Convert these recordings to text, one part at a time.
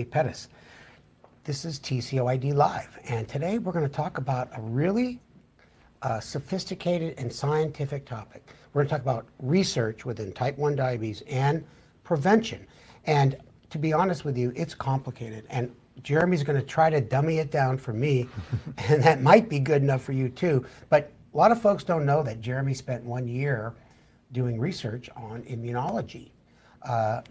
Percées. This is TCOYD Live, and today we're going to talk about a really sophisticated and scientific topic. We're going to talk about research within type 1 diabetes and prevention. And to be honest with you, it's complicated, and Jeremy's going to try to dummy it down for me, and that might be good enough for you too. But a lot of folks don't know that Jeremy spent 1 year doing research on immunology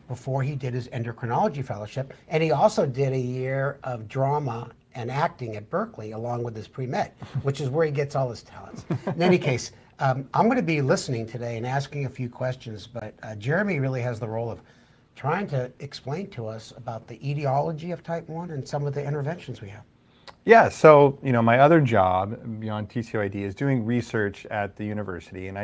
before he did his endocrinology fellowship, and he also did a year of drama and acting at Berkeley along with his pre-med, which is where he gets all his talents. In any case, I'm going to be listening today and asking a few questions, but Jeremy really has the role of trying to explain to us about the etiology of type 1 and some of the interventions we have. Yeah, so my other job beyond TCOYD is doing research at the university, and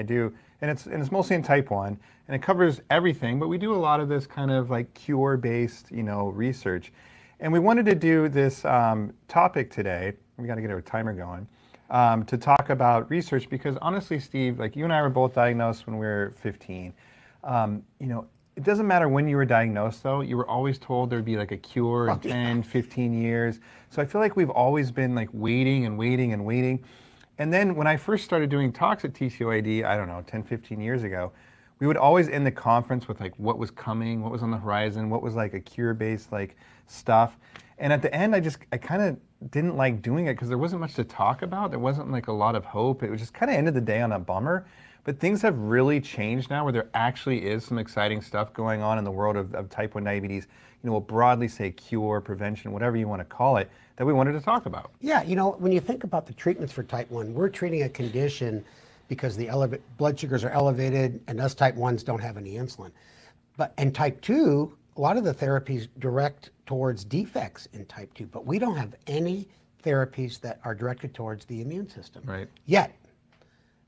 it's mostly in type 1, and it covers everything, but we do a lot of this kind of like cure-based research. And we wanted to do this topic today, we got to get our timer going, to talk about research, because honestly, Steve, like you and I were both diagnosed when we were 15. It doesn't matter when you were diagnosed, though. You were always told there'd be like a cure in 10, 15 years. So I feel like we've always been like waiting and waiting and waiting. And then when I first started doing talks at TCOYD, I don't know, 10, 15 years ago, we would always end the conference with like what was coming, what was on the horizon, what was like a cure-based like stuff. And at the end, I kind of didn't like doing it because there wasn't much to talk about. There wasn't like a lot of hope. It was just kind of ended the day on a bummer. But things have really changed now where there actually is some exciting stuff going on in the world of type 1 diabetes. We'll broadly say cure, prevention, whatever you want to call it, that we wanted to talk about. Yeah, when you think about the treatments for type 1, we're treating a condition because the blood sugars are elevated and us type 1s don't have any insulin. But in type 2, a lot of the therapies direct towards defects in type 2, but we don't have any therapies that are directed towards the immune system yet.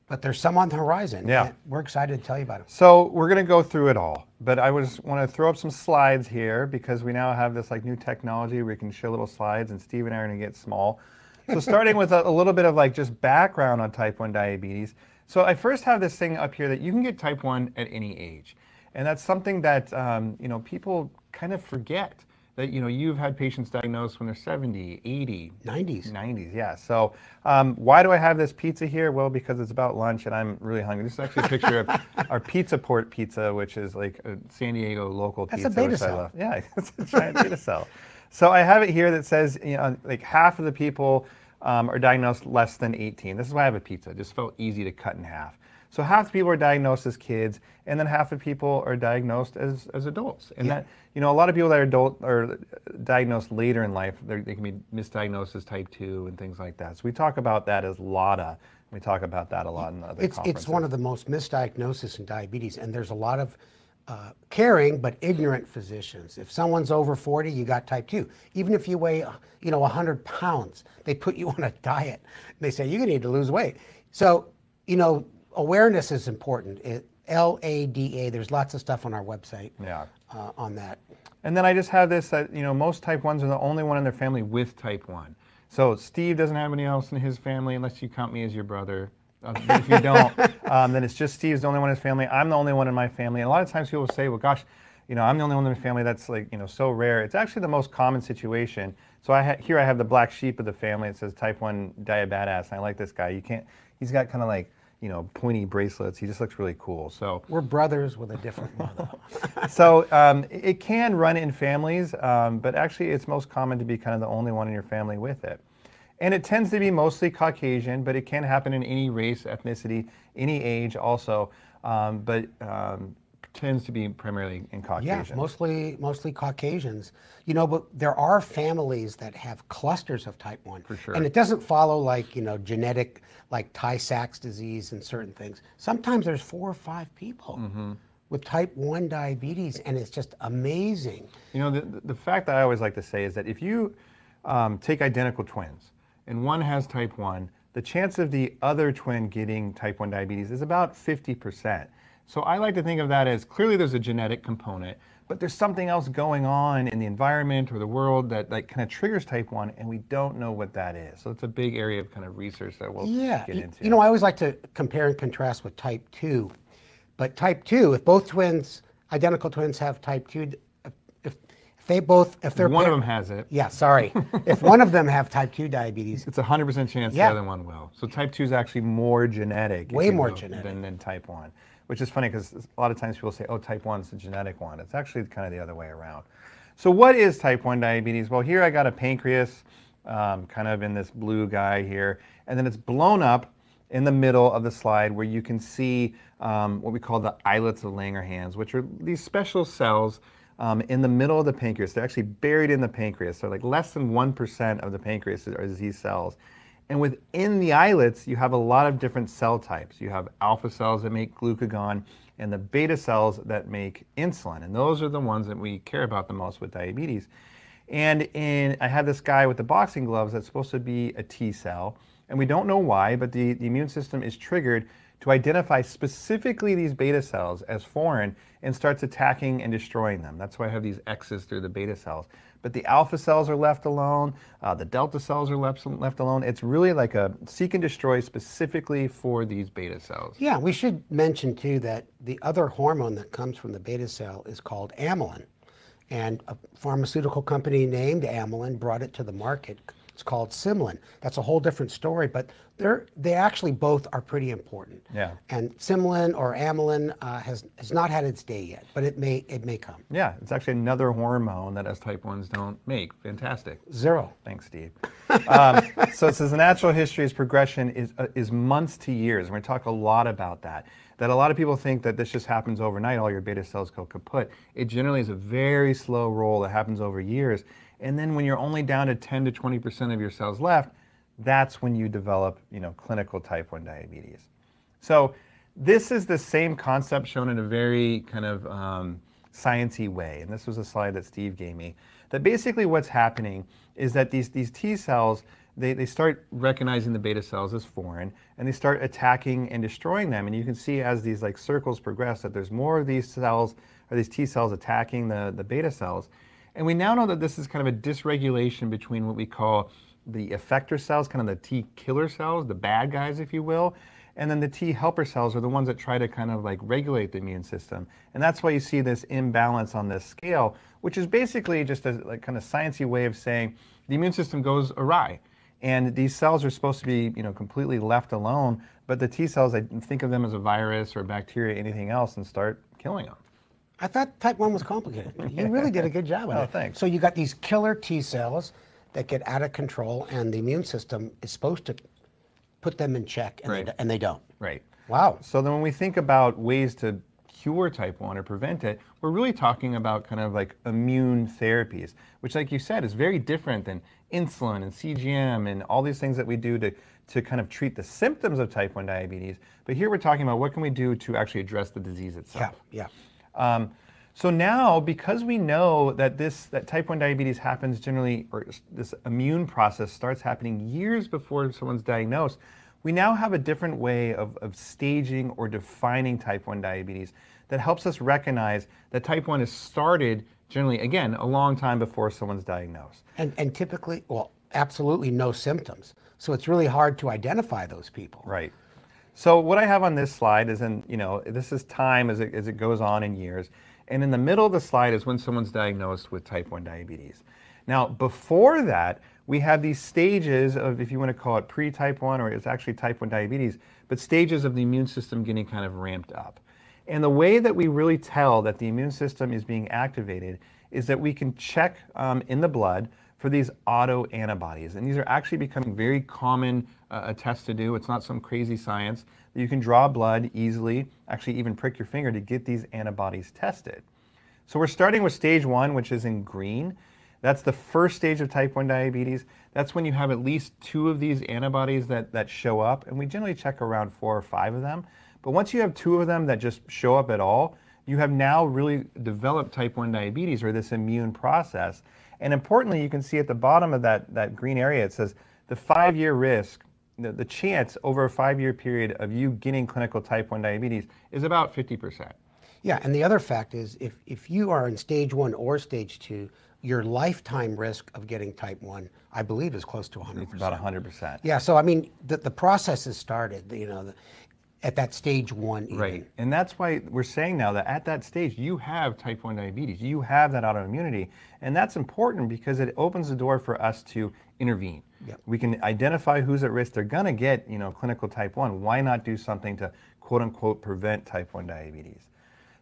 But there's some on the horizon. Yeah. And we're excited to tell you about it. So we're going to go through it all, but I want to throw up some slides here because we now have this like new technology where we can show little slides, and Steve and I are going to get small. So starting with a little bit of like just background on type 1 diabetes. So I first have this thing up here that you can get type 1 at any age. And that's something that people kind of forget. That you've had patients diagnosed when they're 70, 80, 90s, yeah. So why do I have this pizza here? Well, because it's about lunch and I'm really hungry. This is actually a picture of our Pizza Port pizza, which is like a San Diego local pizza. That's a beta cell. Yeah, it's a giant beta cell. So I have it here that says like half of the people are diagnosed less than 18. This is why I have a pizza. It just felt easy to cut in half. So half the people are diagnosed as kids, and then half the people are diagnosed as adults. And that, a lot of people that are diagnosed later in life, they can be misdiagnosed as type 2 and things like that. So we talk about that as LADA. We talk about that a lot in other conferences. It's one of the most misdiagnoses in diabetes, and there's a lot of caring but ignorant physicians. If someone's over 40, you got type 2. Even if you weigh 100 pounds, they put you on a diet. They say, you're going to need to lose weight. So, awareness is important. LADA, there's lots of stuff on our website on that. And then I just have this that, most type 1s are the only one in their family with type 1. So Steve doesn't have anyone else in his family unless you count me as your brother. If you don't, then it's just Steve's the only one in his family. I'm the only one in my family. And a lot of times people say, well, gosh, I'm the only one in my family. That's like, so rare. It's actually the most common situation. So here I have the black sheep of the family. It says type 1 diabetes. And I like this guy. He's got kind of like, pointy bracelets. He just looks really cool. So we're brothers with a different mother. So it can run in families, but actually it's most common to be kind of the only one in your family with it. And it tends to be mostly Caucasian, but it can happen in any race, ethnicity, any age also, but tends to be primarily in Caucasian. Yeah, mostly Caucasians. But there are families that have clusters of type 1. For sure. And it doesn't follow like, genetic, like Tay-Sachs disease and certain things. Sometimes there's 4 or 5 people with type 1 diabetes, and it's just amazing. The fact that I always like to say is that if you take identical twins and one has type 1, the chance of the other twin getting type 1 diabetes is about 50%. So I like to think of that as clearly there's a genetic component, but there's something else going on in the environment or the world that like kind of triggers type 1, and we don't know what that is. So it's a big area of kind of research that we'll get into. I always like to compare and contrast with type 2. But type 2, if both twins, identical twins have type 2, if if they're one of them has it, yeah, sorry, if one of them have type 2 diabetes, it's a 100% chance Yeah. the other one will. So type 2 is actually more genetic. if Way you more will, genetic. than type 1, which is funny because a lot of times people say, oh, type 1 is the genetic one. It's actually kind of the other way around. So what is type 1 diabetes? Well, here I got a pancreas, kind of in this blue guy here, and then it's blown up in the middle of the slide where you can see what we call the islets of Langerhans, which are these special cells in the middle of the pancreas. They're actually buried in the pancreas. So like less than 1% of the pancreas are these cells. And within the islets, you have a lot of different cell types. You have alpha cells that make glucagon and the beta cells that make insulin. And those are the ones that we care about the most with diabetes. And I had this guy with the boxing gloves that's supposed to be a T cell. And we don't know why, but the immune system is triggered to identify specifically these beta cells as foreign and starts attacking and destroying them. That's why I have these X's through the beta cells. But the alpha cells are left alone, the delta cells are left alone. It's really like a seek and destroy specifically for these beta cells. yeah, we should mention too that the other hormone that comes from the beta cell is called amylin. And a pharmaceutical company named amylin brought it to the market. It's called Symlin. That's a whole different story, but they actually both are pretty important. Yeah. And Symlin or amylin has not had its day yet, but it may come. Yeah, it's actually another hormone that us type 1s don't make. Fantastic. Zero. Thanks, Steve. So it says the natural history's progression is months to years. And we're going to talk a lot about that. That a lot of people think that this just happens overnight, all your beta cells go kaput. It generally is a very slow roll that happens over years. And then when you're only down to 10 to 20% of your cells left, that's when you develop, clinical type 1 diabetes. So this is the same concept shown in a very kind of sciencey way. And this was a slide that Steve gave me. That basically what's happening is that these T cells, they start recognizing the beta cells as foreign, and they start attacking and destroying them. And you can see as these like circles progress that there's more of these cells, or these T cells attacking the beta cells. And we now know that this is kind of a dysregulation between what we call the effector cells, kind of the T killer cells, the bad guys, if you will, and then the T helper cells are the ones that try to kind of like regulate the immune system. And that's why you see this imbalance on this scale, which is basically just a like kind of sciencey way of saying the immune system goes awry. And these cells are supposed to be, completely left alone, but the T cells, I think of them as a virus or bacteria, anything else, and start killing them. I thought type 1 was complicated. You really did a good job with it. Oh, thanks. So you got these killer T cells that get out of control, and the immune system is supposed to put them in check, and, Right. and they don't. Right. Wow. So then when we think about ways to cure type 1 or prevent it, we're really talking about kind of like immune therapies, which like you said is very different than insulin and CGM and all these things that we do to kind of treat the symptoms of type 1 diabetes. But here we're talking about what can we do to actually address the disease itself. Yeah. So now, because we know that that type 1 diabetes happens generally, or this immune process starts happening years before someone's diagnosed, we now have a different way of staging or defining type 1 diabetes that helps us recognize that type 1 has started generally, again, a long time before someone's diagnosed. And typically, well, absolutely no symptoms. So it's really hard to identify those people. Right. So what I have on this slide is this is time as it goes on in years. And in the middle of the slide is when someone's diagnosed with type 1 diabetes. Now, before that, we have these stages of, if you want to call it pre-type 1, or it's actually type 1 diabetes, but stages of the immune system getting kind of ramped up. And the way that we really tell that the immune system is being activated is that we can check in the blood for these autoantibodies. And these are actually becoming very common a test to do. It's not some crazy science. You can draw blood easily, actually even prick your finger to get these antibodies tested. So we're starting with stage 1, which is in green. That's the first stage of type 1 diabetes. That's when you have at least 2 of these antibodies that show up, and we generally check around 4 or 5 of them. But once you have 2 of them that just show up at all, you have now really developed type 1 diabetes, or this immune process. And importantly, you can see at the bottom of that green area, it says the 5-year risk, the chance over a 5-year period of you getting clinical type 1 diabetes is about 50%. Yeah, and the other fact is if you are in stage 1 or stage 2, your lifetime risk of getting type 1, I believe, is close to 100%. It's about 100%. Yeah, so I mean, the process has started. at that stage 1 even. Right, and that's why we're saying now that at that stage, you have type 1 diabetes, you have that autoimmunity, and that's important because it opens the door for us to intervene. Yep. We can identify who's at risk. They're gonna get, clinical type 1. Why not do something to quote unquote prevent type 1 diabetes?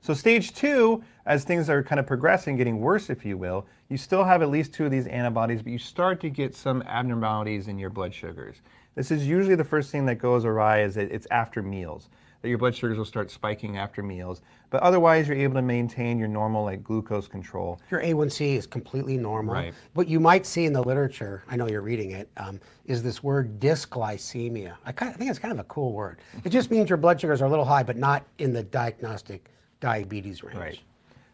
So stage 2, as things are kind of progressing, getting worse if you will, you still have at least 2 of these antibodies, but you start to get some abnormalities in your blood sugars. This is usually the first thing that goes awry is that it's after meals, that your blood sugars will start spiking after meals. But otherwise, you're able to maintain your normal glucose control. Your A1C is completely normal. Right. What you might see in the literature, I know you're reading it, is this word dysglycemia. I think it's kind of a cool word. It just means your blood sugars are a little high, but not in the diagnostic diabetes range. Right.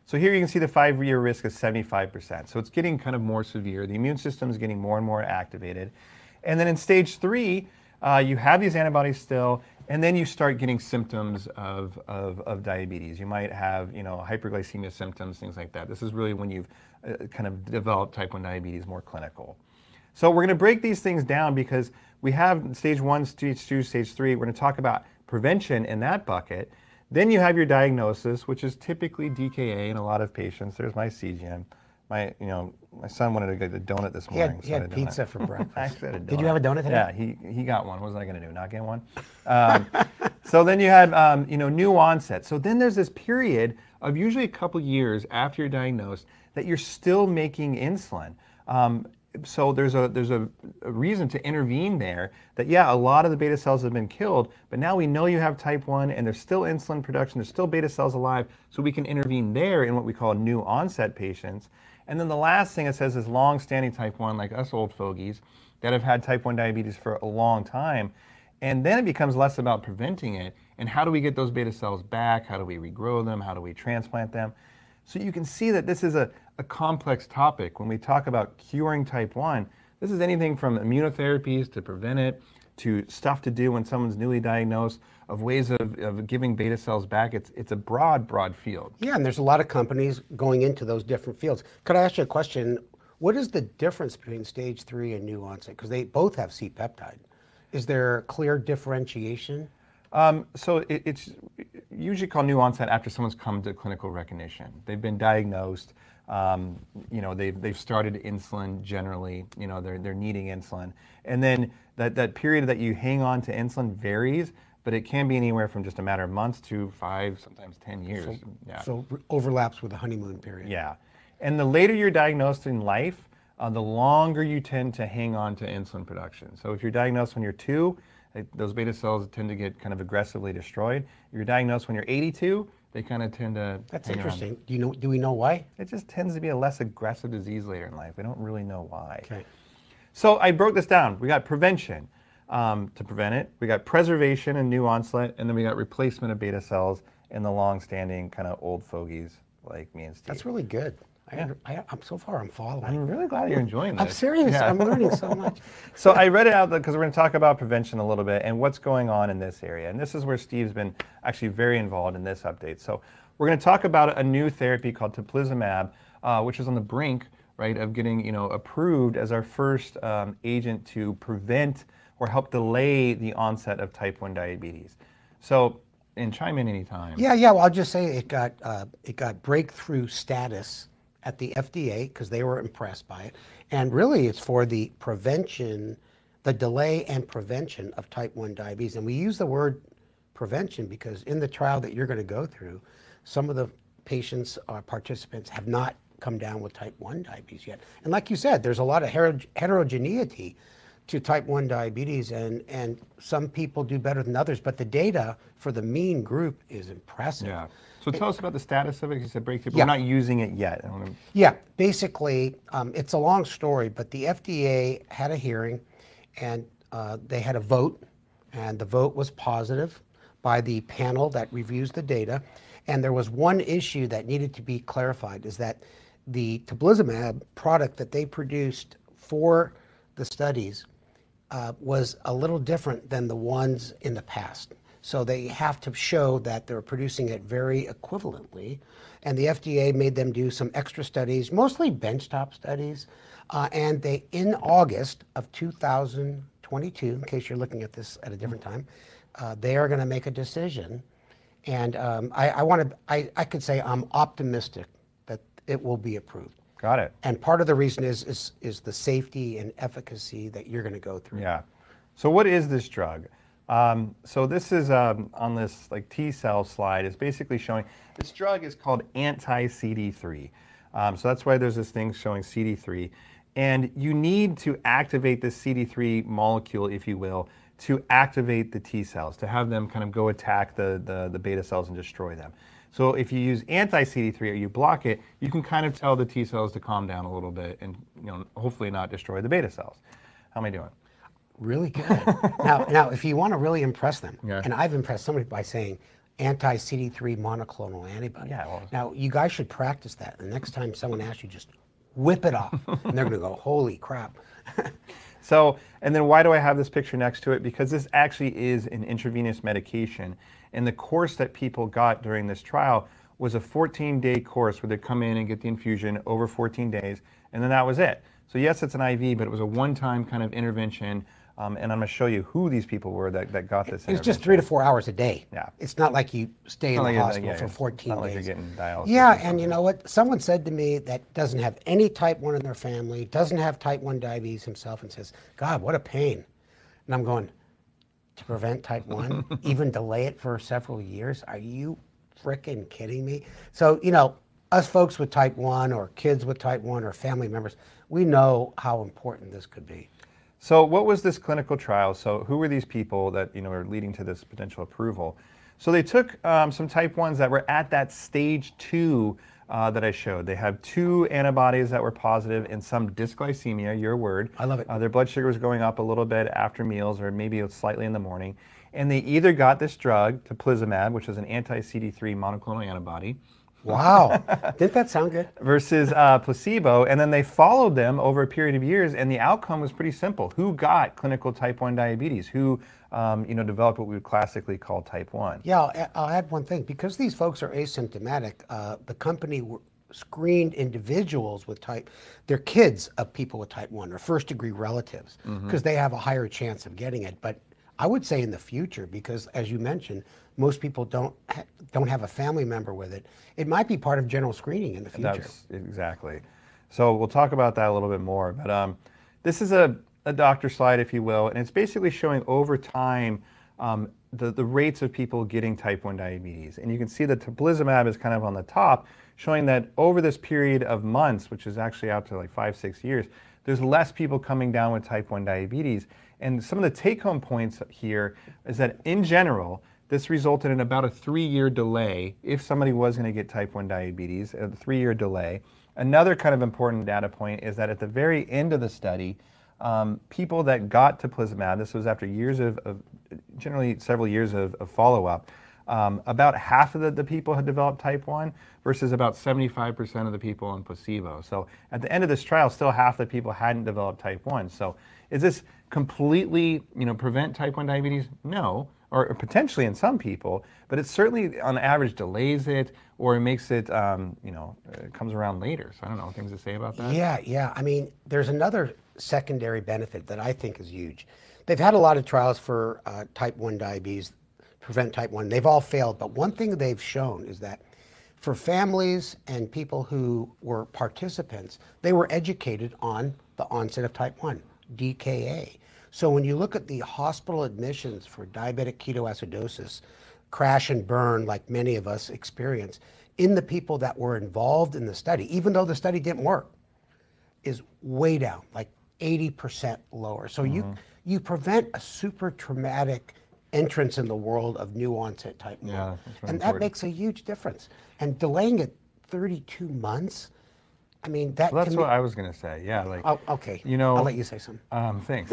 So here you can see the 5-year risk is 75%. So it's getting kind of more severe. The immune system is getting more and more activated. And then in stage 3, you have these antibodies still, and then you start getting symptoms of diabetes. You might have, hyperglycemia symptoms, things like that. This is really when you've kind of developed type 1 diabetes more clinical. So we're going to break these things down because we have stage 1, stage 2, stage 3. We're going to talk about prevention in that bucket. Then you have your diagnosis, which is typically DKA in a lot of patients. There's my CGM. My son wanted to get a donut this morning. He had pizza for breakfast. Did you have a donut today? Yeah, he got one. What was I going to do? Not get one? So then you had, new onset. So then there's this period of usually a couple years after you're diagnosed that you're still making insulin. So there's a reason to intervene there that, yeah, a lot of the beta cells have been killed, but now we know you have type 1 and there's still insulin production, there's still beta cells alive, so we can intervene there in what we call new onset patients. And then the last thing it says is long-standing type 1, like us old fogies, that have had type 1 diabetes for a long time. And then it becomes less about preventing it, and how do we get those beta cells back? How do we regrow them? How do we transplant them? So you can see that this is a complex topic. When we talk about curing type 1, this is anything from immunotherapies to prevent it, to stuff to do when someone's newly diagnosed, of ways of giving beta cells back. It's a broad field. Yeah, and there's a lot of companies going into those different fields. Could I ask you a question? What is the difference between stage 3 and new onset? Because they both have C-peptide. Is there clear differentiation? So it's usually called new onset after someone's come to clinical recognition. They've been diagnosed, they've started insulin generally, they're needing insulin. And then that period that you hang on to insulin varies, but it can be anywhere from just a matter of months to 5, sometimes 10 years. So overlaps with the honeymoon period. Yeah. And the later you're diagnosed in life, the longer you tend to hang on to insulin production. So if you're diagnosed when you're 2, those beta cells tend to get kind of aggressively destroyed. If you're diagnosed when you're 82, they kind of tend to. That's interesting. Do we know why? It just tends to be a less aggressive disease later in life. We don't really know why. Okay. So I broke this down. We got prevention to prevent it. We got preservation and new onset, and then we got replacement of beta cells in the long-standing kind of old fogies like me and Steve. That's really good. I'm so far I'm following. I'm really glad you're enjoying this. I'm serious. Yeah. I'm learning so much. So I read it out because we're going to talk about prevention a little bit and what's going on in this area. And this is where Steve's been actually very involved in this update. So we're going to talk about a new therapy called teplizumab, which is on the brink, right, of getting approved as our first agent to prevent or help delay the onset of type 1 diabetes. So, and chime in anytime. Yeah. Well, I'll just say it got breakthrough status at the FDA because they were impressed by it. And really it's for the prevention, the delay and prevention of type 1 diabetes. And we use the word prevention because in the trial that you're going to go through, some of the patients or participants have not come down with type 1 diabetes yet. And like you said, there's a lot of heterogeneity to type 1 diabetes, and some people do better than others, but the data for the mean group is impressive. Yeah. So tell us about the status of it. You said breakthrough, but Yeah. we're not using it yet. Yeah, basically, it's a long story, but the FDA had a hearing, and they had a vote, and the vote was positive by the panel that reviews the data. And there was one issue that needed to be clarified, is that the teplizumab product that they produced for the studies was a little different than the ones in the past. So they have to show that they're producing it very equivalently. And the FDA made them do some extra studies, mostly benchtop studies. And they, in August of 2022, in case you're looking at this at a different time, they are going to make a decision. And I could say I'm optimistic that it will be approved. Got it. And part of the reason is the safety and efficacy that you're going to go through. Yeah. So what is this drug? So this is on this like T cell slide. It's basically showing this drug is called anti-CD3. So that's why there's this thing showing CD3. And you need to activate this CD3 molecule, if you will, to activate the T cells, to have them kind of go attack the beta cells and destroy them. So if you use anti-CD3 or you block it, you can kind of tell the T cells to calm down a little bit and hopefully not destroy the beta cells. How am I doing? Really good. Now, if you want to really impress them, Yeah. and I've impressed somebody by saying anti-CD3 monoclonal antibody. Yeah, well, now, you guys should practice that. The next time someone asks you, just whip it off, and they're going to go, holy crap. So, and then why do I have this picture next to it? Because this actually is an intravenous medication. And the course that people got during this trial was a 14-day course where they come in and get the infusion over 14 days, and then that was it. So yes, it's an IV, but it was a one-time kind of intervention. And I'm going to show you who these people were that got this. It was just 3 to 4 hours a day. Yeah. It's not like you stay in the hospital yeah, for 14 it's not days. like you're getting dialysis. Yeah, and you know what? Someone said to me that doesn't have any type 1 in their family, doesn't have type 1 diabetes himself, and says, God, what a pain. And I'm going, to prevent type 1, even delay it for several years? Are you frickin' kidding me? So, us folks with type 1 or kids with type 1 or family members, we know how important this could be. So what was this clinical trial? So who were these people that are leading to this potential approval? So they took some type 1s that were at that stage 2 that I showed. They have 2 antibodies that were positive and some dysglycemia, your word. I love it. Their blood sugar was going up a little bit after meals or maybe slightly in the morning. And they either got this drug, teplizumab, which is an anti-CD3 monoclonal antibody. Wow. Didn't that sound good? Versus placebo, and then they followed them over a period of years, and the outcome was pretty simple. Who got clinical type 1 diabetes? Who developed what we would classically call type 1? Yeah, I'll add one thing. Because these folks are asymptomatic, the company screened individuals with they're kids of people with type 1 or first-degree relatives, because they have a higher chance of getting it. But I would say in the future, because as you mentioned, most people don't have a family member with it. It might be part of general screening in the future. Exactly. So we'll talk about that a little bit more. But this is a doctor slide, if you will, and it's basically showing over time the rates of people getting type 1 diabetes. And you can see that teplizumab is kind of on the top, showing that over this period of months, which is actually out to like 5-6 years, there's less people coming down with type 1 diabetes. And some of the take-home points here is that in general, this resulted in about a 3-year delay if somebody was going to get type 1 diabetes, a 3-year delay. Another kind of important data point is that at the very end of the study, people that got teplizumab, this was after years of generally several years of follow-up, about half of the people had developed type 1 versus about 75% of the people on placebo. So at the end of this trial, still half the people hadn't developed type 1. So is this completely, prevent type 1 diabetes? No, or potentially in some people, but it certainly on average delays it or it makes it, it comes around later. So I don't know, things to say about that? Yeah. I mean, there's another secondary benefit that I think is huge. They've had a lot of trials for type 1 diabetes, prevent type 1. They've all failed, but one thing they've shown is that for families and people who were participants, they were educated on the onset of type 1, DKA. So when you look at the hospital admissions for diabetic ketoacidosis, crash and burn like many of us experience, in the people that were involved in the study, even though the study didn't work, is way down, like 80% lower. So you prevent a super traumatic entrance in the world of new onset type 1. Yeah, that's really and that important. makes a huge difference. And delaying it 32 months, I mean, that Well, that's can what I was going to say. Yeah, like Oh, okay. I'll let you say something. Thanks.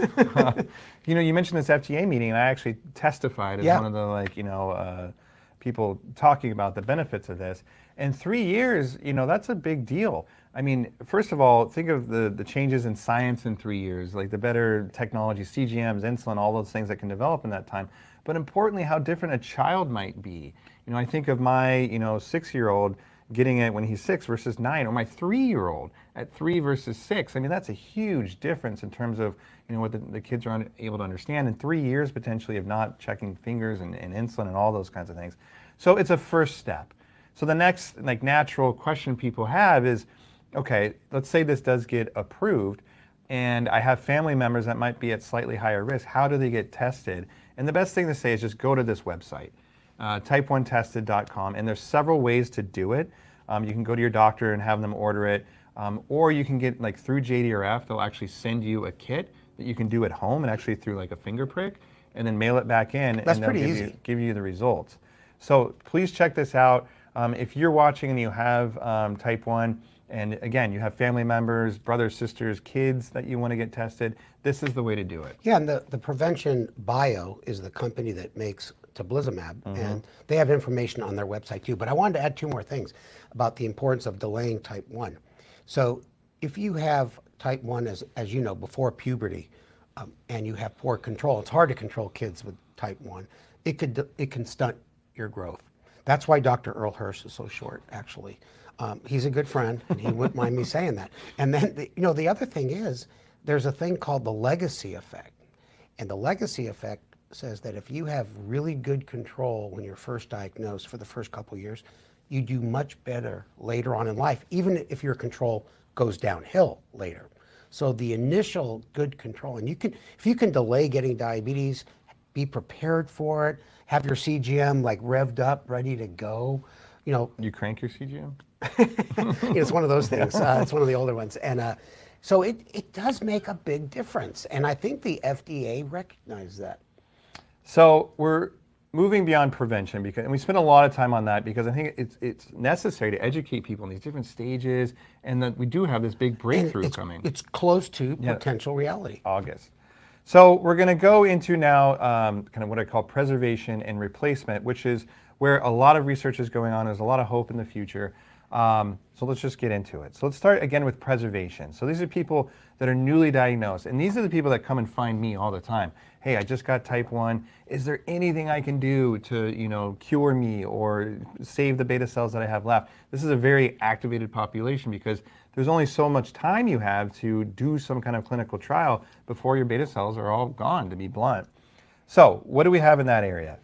You mentioned this FDA meeting, and I actually testified as one of the people talking about the benefits of this. And 3 years, that's a big deal. I mean, first of all, think of the changes in science in 3 years, like the better technology, CGMs, insulin, all those things that can develop in that time. But importantly, how different a child might be. I think of my 6-year-old getting it when he's 6 versus 9, or my 3-year-old at 3 versus 6. I mean, that's a huge difference in terms of, you know, what the kids are able to understand in 3 years potentially of not checking fingers and insulin and all those kinds of things. So it's a first step. So the next like natural question people have is, okay, let's say this does get approved and I have family members that might be at slightly higher risk. How do they get tested? And the best thing to say is just go to this website, type1tested.com, and there's several ways to do it. You can go to your doctor and have them order it, or you can get like through JDRF, they'll actually send you a kit that you can do at home and actually through like a finger prick and then mail it back in. That's and they'll pretty easy. give you the results. So please check this out. If you're watching and you have type 1, and again, you have family members, brothers, sisters, kids that you want to get tested, this is the way to do it. Yeah, and the Prevention Bio is the company that makes teblizumab, and they have information on their website too. But I wanted to add 2 more things about the importance of delaying type 1. So if you have type 1, as you know, before puberty, and you have poor control, it's hard to control kids with type 1. It can stunt your growth. That's why Dr. Earl Hirsch is so short, actually. He's a good friend, and he wouldn't mind me saying that. And then, the other thing is, there's a thing called the legacy effect. And the legacy effect says that if you have really good control when you're first diagnosed for the first couple years, you do much better later on in life, even if your control goes downhill later. So the initial good control, and if you can delay getting diabetes, be prepared for it, have your CGM like revved up, ready to go. You crank your CGM? It's one of those things. It's one of the older ones. And so it does make a big difference. And I think the FDA recognized that. So we're moving beyond prevention, and we spend a lot of time on that because I think it's necessary to educate people in these different stages, and that we do have this big breakthrough coming. It's close to potential reality. August. So we're going to go into now kind of what I call preservation and replacement, which is where a lot of research is going on. There's a lot of hope in the future. So let's just get into it. So let's start again with preservation. So these are people that are newly diagnosed, and these are the people that come and find me all the time. Hey, I just got type 1. Is there anything I can do to, cure me or save the beta cells that I have left? This is a very activated population because there's only so much time you have to do some kind of clinical trial before your beta cells are all gone, to be blunt. So what do we have in that area?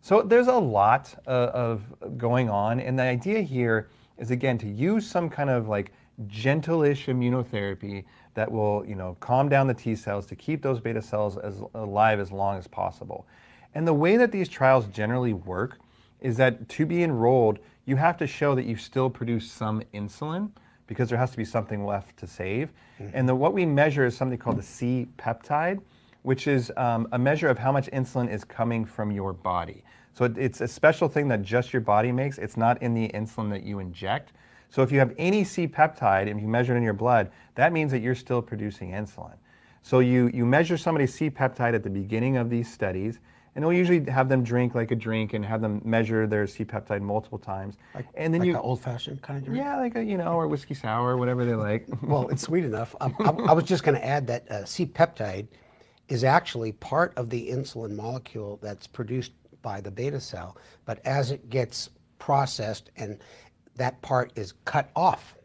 So there's a lot of going on, and the idea here is, again, to use some kind of like gentle-ish immunotherapy that will, calm down the T cells to keep those beta cells alive as long as possible. And the way that these trials generally work is that to be enrolled, you have to show that you still produce some insulin because there has to be something left to save. And what we measure is something called the C-peptide, which is a measure of how much insulin is coming from your body. So it's a special thing that just your body makes. It's not in the insulin that you inject. So if you have any C-peptide and you measure it in your blood, that means that you're still producing insulin. So you measure somebody's C-peptide at the beginning of these studies, and we'll usually have them drink like a drink and have them measure their C-peptide multiple times. And then an old-fashioned kind of drink? Yeah, like or whiskey sour, whatever they like. Well, it's sweet enough. I was just going to add that C-peptide is actually part of the insulin molecule that's produced by the beta cell, but as it gets processed and that part is cut off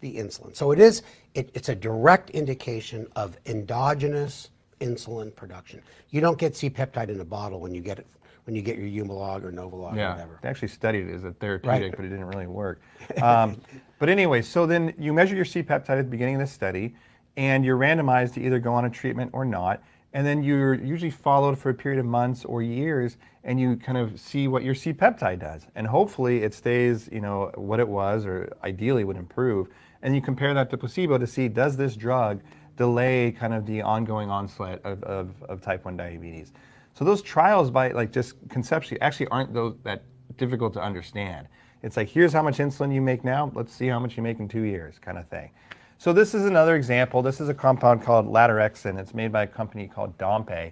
the insulin. So it's a direct indication of endogenous insulin production. You don't get C-peptide in a bottle when you get your Humalog or Novolog or whatever. They actually studied it as a therapeutic, but it didn't really work. But anyway, so then you measure your C-peptide at the beginning of the study, and you're randomized to either go on a treatment or not. And then you're usually followed for a period of months or years, and you kind of see what your C-peptide does. And hopefully it stays, what it was, or ideally would improve. And you compare that to placebo to see, does this drug delay kind of the ongoing onslaught of type 1 diabetes? So those trials, by just conceptually, actually aren't that difficult to understand. It's like, here's how much insulin you make now, let's see how much you make in 2 years, kind of thing. So this is another example. This is a compound called latorexin. It's made by a company called Dompe.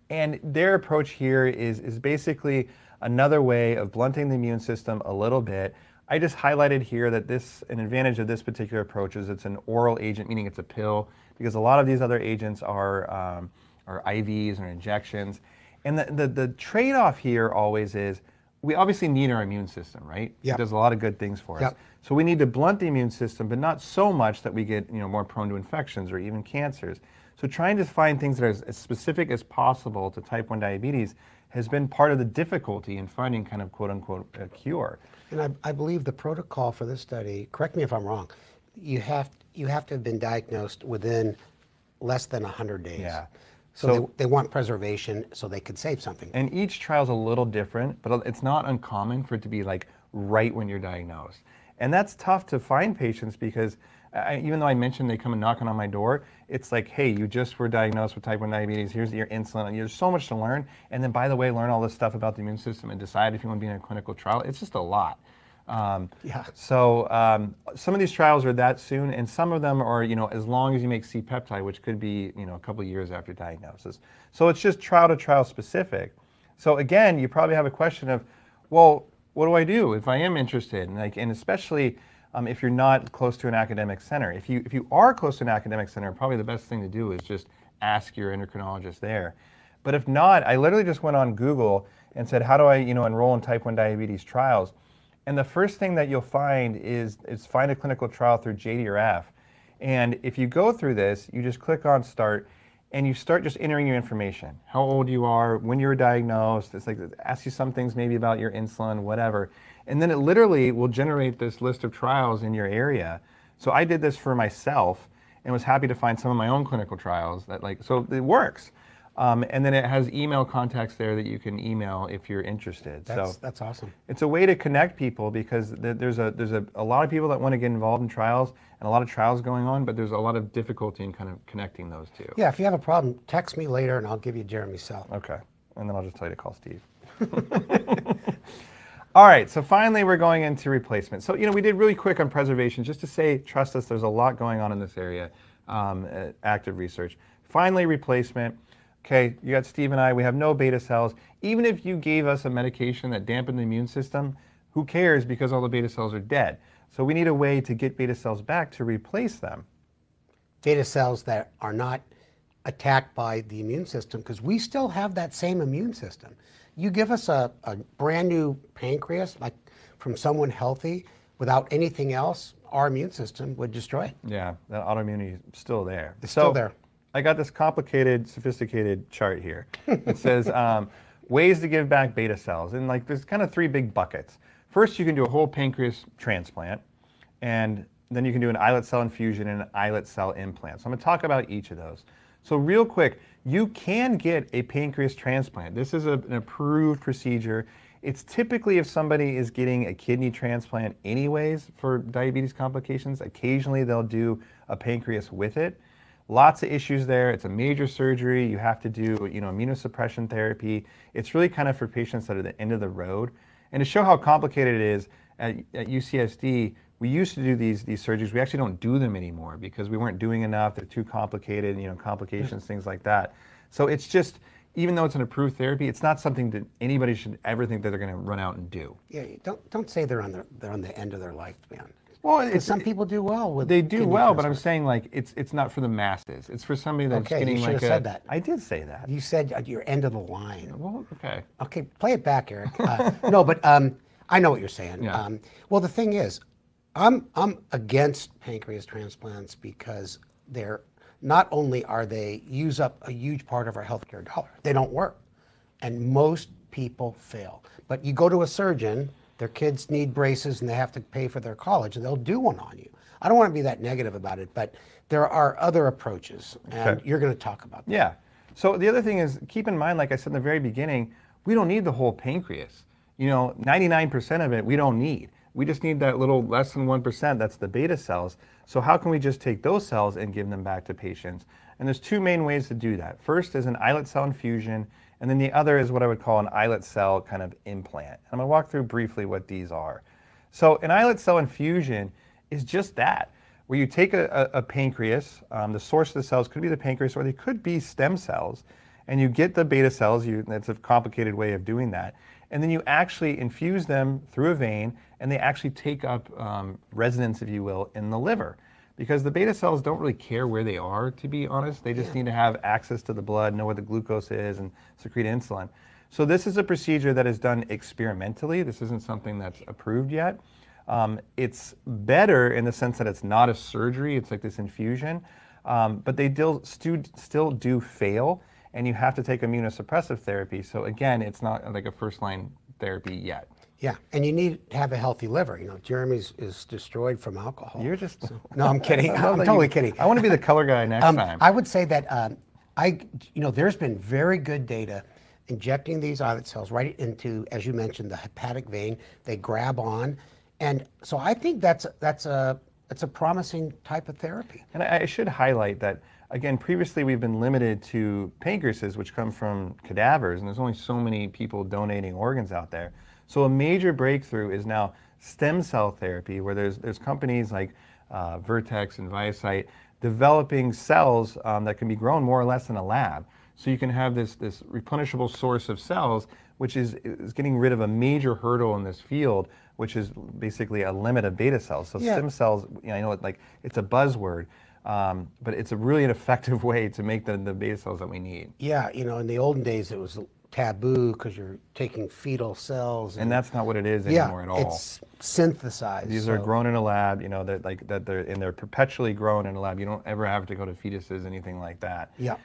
And their approach here is basically another way of blunting the immune system a little bit. I just highlighted here that an advantage of this particular approach is it's an oral agent, meaning it's a pill, because a lot of these other agents are IVs or injections. And the trade-off here always is, we obviously need our immune system, right? Yep. It does a lot of good things for us. Yep. So we need to blunt the immune system, but not so much that we get more prone to infections or even cancers. So trying to find things that are as specific as possible to type 1 diabetes has been part of the difficulty in finding kind of quote unquote a cure. And I believe the protocol for this study, correct me if I'm wrong, you have to have been diagnosed within less than 100 days. Yeah. So they want preservation so they could save something. And each trial is a little different, but it's not uncommon for it to be like right when you're diagnosed. And that's tough to find patients because even though I mentioned they come and knocking on my door, it's like, hey, you just were diagnosed with type 1 diabetes, here's your insulin, and there's so much to learn. And then, by the way, learn all this stuff about the immune system and decide if you want to be in a clinical trial. It's just a lot. So some of these trials are that soon, and some of them are, as long as you make C-peptide, which could be, a couple of years after diagnosis. So it's just trial to trial specific. So again, you probably have a question of, well, what do I do if I am interested? And especially if you're not close to an academic center. If you are close to an academic center, probably the best thing to do is just ask your endocrinologist there. But if not, I literally just went on Google and said, how do I, enroll in type 1 diabetes trials? And the first thing that you'll find is find a clinical trial through JD or F. And if you go through this, you just click on start and you start just entering your information. How old you are, when you were diagnosed, it's like it asks you some things maybe about your insulin, whatever. And then it literally will generate this list of trials in your area. So I did this for myself and was happy to find some of my own clinical trials so it works. And then it has email contacts there that you can email if you're interested. That's awesome. It's a way to connect people because there's a lot of people that want to get involved in trials and a lot of trials going on, but there's a lot of difficulty in kind of connecting those two. Yeah, if you have a problem, text me later and I'll give you Jeremy's cell. Okay, and then I'll just tell you to call Steve. All right, so finally we're going into replacement. So, we did really quick on preservation just to say, trust us, there's a lot going on in this area, active research. Finally, replacement. Okay, you got Steve and I, we have no beta cells. Even if you gave us a medication that dampened the immune system, who cares because all the beta cells are dead. So we need a way to get beta cells back to replace them. Beta cells that are not attacked by the immune system because we still have that same immune system. You give us a brand new pancreas, like from someone healthy, without anything else, our immune system would destroy it. Yeah, that autoimmunity is still there. It's still there. I got this complicated, sophisticated chart here. It says ways to give back beta cells. And there's kind of 3 big buckets. First, you can do a whole pancreas transplant. And then you can do an islet cell infusion and an islet cell implant. So I'm going to talk about each of those. So real quick, you can get a pancreas transplant. This is an approved procedure. It's typically if somebody is getting a kidney transplant anyways for diabetes complications. Occasionally they'll do a pancreas with it. Lots of issues there. It's a major surgery. You have to do, immunosuppression therapy. It's really kind of for patients that are at the end of the road. And to show how complicated it is, at UCSD, we used to do these surgeries. We actually don't do them anymore because we weren't doing enough. They're too complicated, complications, things like that. So it's just, even though it's an approved therapy, it's not something that anybody should ever think that they're going to run out and do. Yeah, don't say they're on the end of their lifespan. Well, some people do well with. They do well, but I'm saying it's not for the masses. It's for somebody that's getting you should have said that. I did say that. You said at your end of the line. Well, okay. Okay, play it back, Eric. No, but I know what you're saying. Yeah. Well, the thing is, I'm against pancreas transplants because they're not only are they use up a huge part of our healthcare dollar, they don't work, and most people fail. But you go to a surgeon. Their kids need braces and they have to pay for their college and they'll do one on you. I don't want to be that negative about it, but there are other approaches and you're going to talk about that. Yeah. So the other thing is, keep in mind, like I said in the very beginning, we don't need the whole pancreas. 99% of it we don't need. We just need that little less than 1%, that's the beta cells. So how can we just take those cells and give them back to patients? And there's 2 main ways to do that. First is an islet cell infusion, and then the other is what I would call an islet cell kind of implant. I'm going to walk through briefly what these are. So an islet cell infusion is just that, where you take a pancreas, the source of the cells could be the pancreas or they could be stem cells, and you get the beta cells, that's a complicated way of doing that, and then you actually infuse them through a vein, and they actually take up residence, if you will, in the liver. Because the beta cells don't really care where they are, to be honest. They just need to have access to the blood, know where the glucose is, and secrete insulin. So this is a procedure that is done experimentally. This isn't something that's approved yet. It's better in the sense that it's not a surgery. It's like this infusion, but they still do fail, and you have to take immunosuppressive therapy. So again, it's not like a first-line therapy yet. Yeah, and you need to have a healthy liver. You know, Jeremy's is destroyed from alcohol. You're just... No, I'm kidding. I'm totally kidding. I want to be the color guy next time. I would say that, there's been very good data injecting these islet cells right into, as you mentioned, the hepatic vein. They grab on. And so I think that's a promising type of therapy. And I should highlight that, again, previously we've been limited to pancreases, which come from cadavers, and there's only so many people donating organs out there. So a major breakthrough is now stem cell therapy, where there's companies like Vertex and Viasite developing cells that can be grown more or less in a lab. So you can have this replenishable source of cells, which is getting rid of a major hurdle in this field, which is basically a limit of beta cells. So stem cells, I know it's a buzzword, but it's a really an effective way to make the beta cells that we need. Yeah, in the olden days it was taboo because you're taking fetal cells. And that's not what it is anymore at all. It's synthesized. These are grown in a lab, they're perpetually grown in a lab. You don't ever have to go to fetuses, anything like that. Yeah.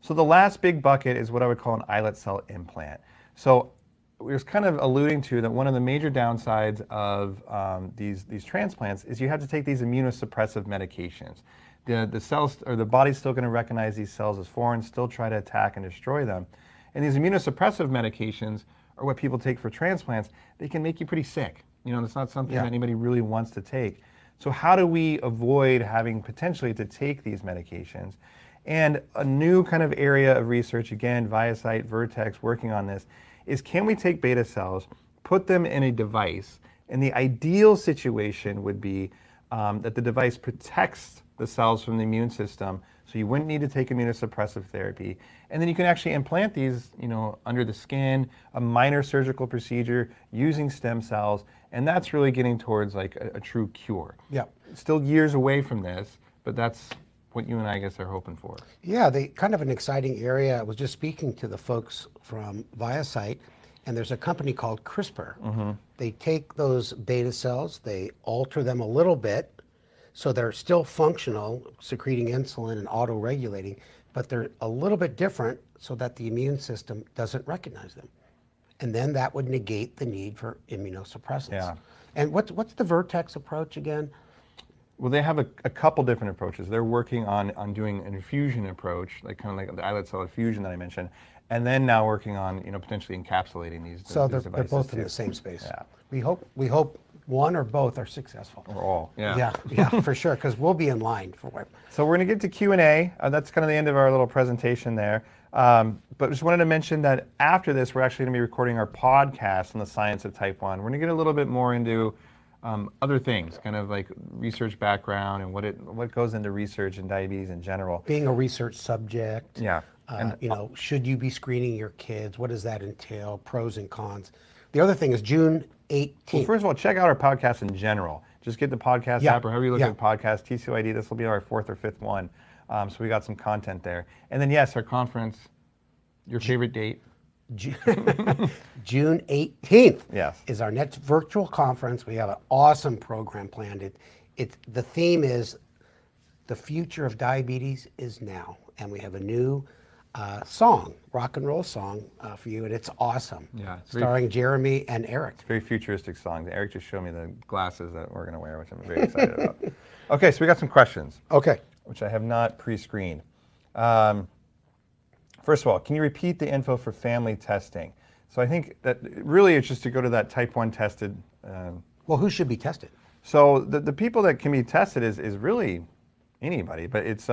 So the last big bucket is what I would call an islet cell implant. So we was kind of alluding to that one of the major downsides of these transplants is you have to take these immunosuppressive medications. The cells, or the body's still going to recognize these cells as foreign, still try to attack and destroy them. And these immunosuppressive medications are what people take for transplants. They can make you pretty sick. It's not something that anybody really wants to take. So how do we avoid having potentially to take these medications? And a new kind of area of research, again, Viasite, Vertex, working on this, is can we take beta cells, put them in a device, and the ideal situation would be that the device protects the cells from the immune system, so you wouldn't need to take immunosuppressive therapy. And then you can actually implant these, under the skin, a minor surgical procedure using stem cells, and that's really getting towards like a true cure. Yeah. Still years away from this, but that's what you and I guess are hoping for. Yeah, kind of an exciting area. I was just speaking to the folks from Viasite, and there's a company called CRISPR. Mm-hmm. They take those beta cells, they alter them a little bit, so they're still functional, secreting insulin and auto-regulating, but they're a little bit different so that the immune system doesn't recognize them. And then that would negate the need for immunosuppressants. Yeah. And what's the Vertex approach again? Well, they have a couple different approaches. They're working on doing an infusion approach, like the islet cell infusion that I mentioned, and then now working on potentially encapsulating these. So these they're both in the same space. Yeah. We hope one or both are successful. Or all. Yeah. Yeah, for sure, because we'll be in line for it. So we're going to get to Q&A. That's kind of the end of our little presentation there. But just wanted to mention that after this, we're actually going to be recording our podcast on the science of type 1. We're going to get a little bit more into other things, kind of like research background and what goes into research in diabetes in general. Being a research subject. Yeah. Should you be screening your kids? What does that entail? Pros and cons. The other thing is June 18th. Well, first of all, check out our podcast in general. Just get the podcast app or however you look at the podcast, TCOYD. This will be our 4th or 5th one. So we got some content there. And then, yes, our conference, your favorite date? June 18th. Yes. Is our next virtual conference. We have an awesome program planned. The theme is the future of diabetes is now. And we have a new song, rock and roll song for you, and it's awesome. Yeah, starring Jeremy and Eric. It's a very futuristic song. Eric just showed me the glasses that we're going to wear, which I'm very excited about. Okay, so we got some questions. Okay. Which I have not pre-screened. First of all, can you repeat the info for family testing? So I think that really it's just to go to that type 1 tested. Well, who should be tested? So the people that can be tested is really anybody, but it's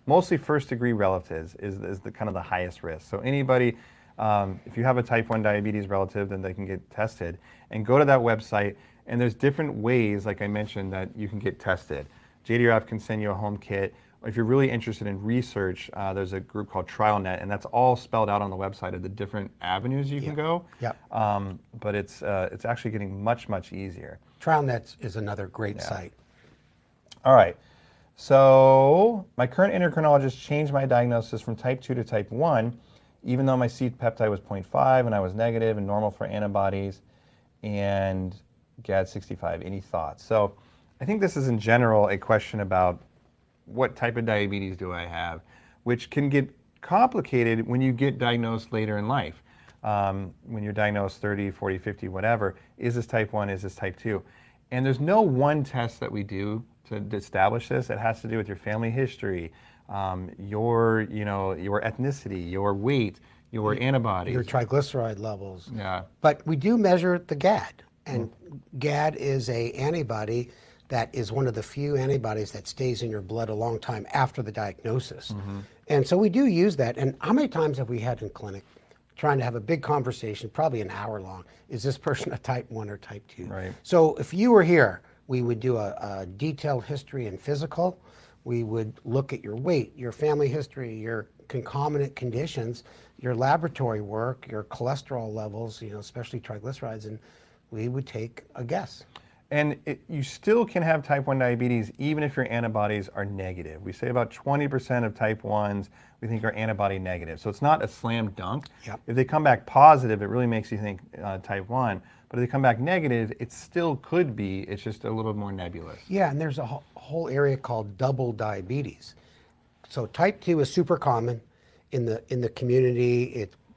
mostly first-degree relatives is the kind of the highest risk. So anybody, if you have a type 1 diabetes relative, then they can get tested. And go to that website, and there's different ways, like I mentioned, that you can get tested. JDRF can send you a home kit. If you're really interested in research, there's a group called TrialNet, and that's all spelled out on the website of the different avenues you can go. Yeah. But it's actually getting much, much easier. TrialNet is another great site. All right. So my current endocrinologist changed my diagnosis from type 2 to type 1, even though my C-peptide was 0.5 and I was negative and normal for antibodies, and GAD 65. Any thoughts? So I think this is in general a question about what type of diabetes do I have, which can get complicated when you get diagnosed later in life. When you're diagnosed 30, 40, 50, whatever, is this type 1, is this type 2? And there's no one test that we do to establish this. It has to do with your family history, your ethnicity, your weight, your antibodies. Your triglyceride levels. Yeah. But we do measure the GAD, and GAD is a antibody that is one of the few antibodies that stays in your blood a long time after the diagnosis. And so we do use that. And how many times have we had in clinic trying to have a big conversation, probably an hour long, is this person a type 1 or type 2? Right. So if you were here, we would do a detailed history and physical. We would look at your weight, your family history, your concomitant conditions, your laboratory work, your cholesterol levels, especially triglycerides, and we would take a guess. And you still can have type 1 diabetes even if your antibodies are negative. We say about 20% of type 1s we think are antibody negative. So it's not a slam dunk. Yep. If they come back positive, it really makes you think type 1. But if they come back negative, it still could be. It's just a little more nebulous. Yeah, and there's a whole area called double diabetes. So type 2 is super common in the community.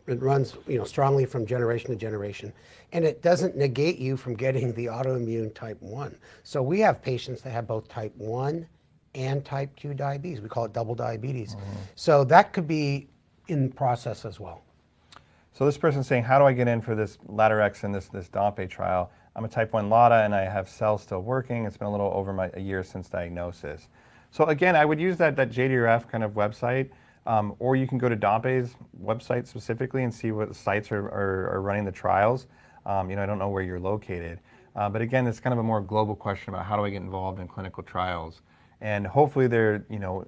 It runs strongly from generation to generation, and it doesn't negate you from getting the autoimmune type 1. So we have patients that have both type 1 and type 2 diabetes. We call it double diabetes. So that could be in process as well. So this person's saying, how do I get in for this Ladder-X and this Dompe trial? I'm a type 1 LADA and I have cells still working. It's been a little over a year since diagnosis. So again, I would use that JDRF kind of website, or you can go to Dompe's website specifically and see what sites are running the trials. I don't know where you're located. But again, it's kind of a more global question about how do I get involved in clinical trials. And hopefully they're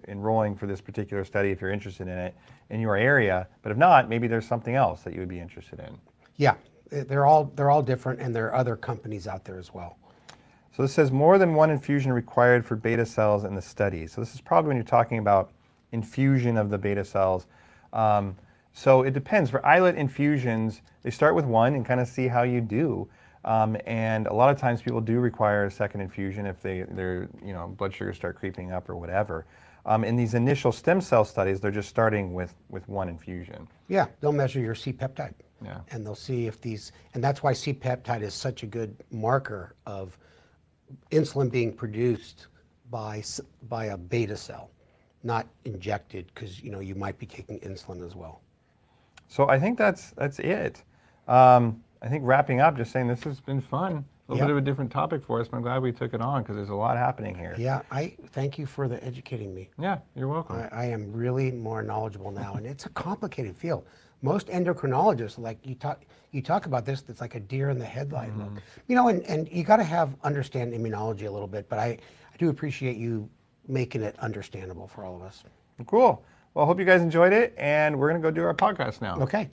enrolling for this particular study if you're interested in it in your area. But if not, maybe there's something else that you would be interested in. Yeah, they're all different, and there are other companies out there as well. So this says more than one infusion required for beta cells in the study. So this is probably when you're talking about infusion of the beta cells. So it depends. For islet infusions, they start with one and kind of see how you do. And a lot of times people do require a second infusion if their blood sugars start creeping up or whatever. In these initial stem cell studies, they're just starting with one infusion. Yeah, they'll measure your C-peptide. Yeah. And they'll see if and that's why C-peptide is such a good marker of insulin being produced by a beta cell, not injected, because you might be taking insulin as well. So I think that's it. I think wrapping up, just saying this has been fun. A little bit of a different topic for us, but I'm glad we took it on because there's a lot happening here. Yeah, I thank you for educating me. Yeah, you're welcome. I am really more knowledgeable now, and it's a complicated field. Most endocrinologists, like you talk about this, it's like a deer in the headlight look. And you got to understand immunology a little bit, but I do appreciate you making it understandable for all of us. Cool. Well, I hope you guys enjoyed it, and we're going to go do our podcast now. Okay.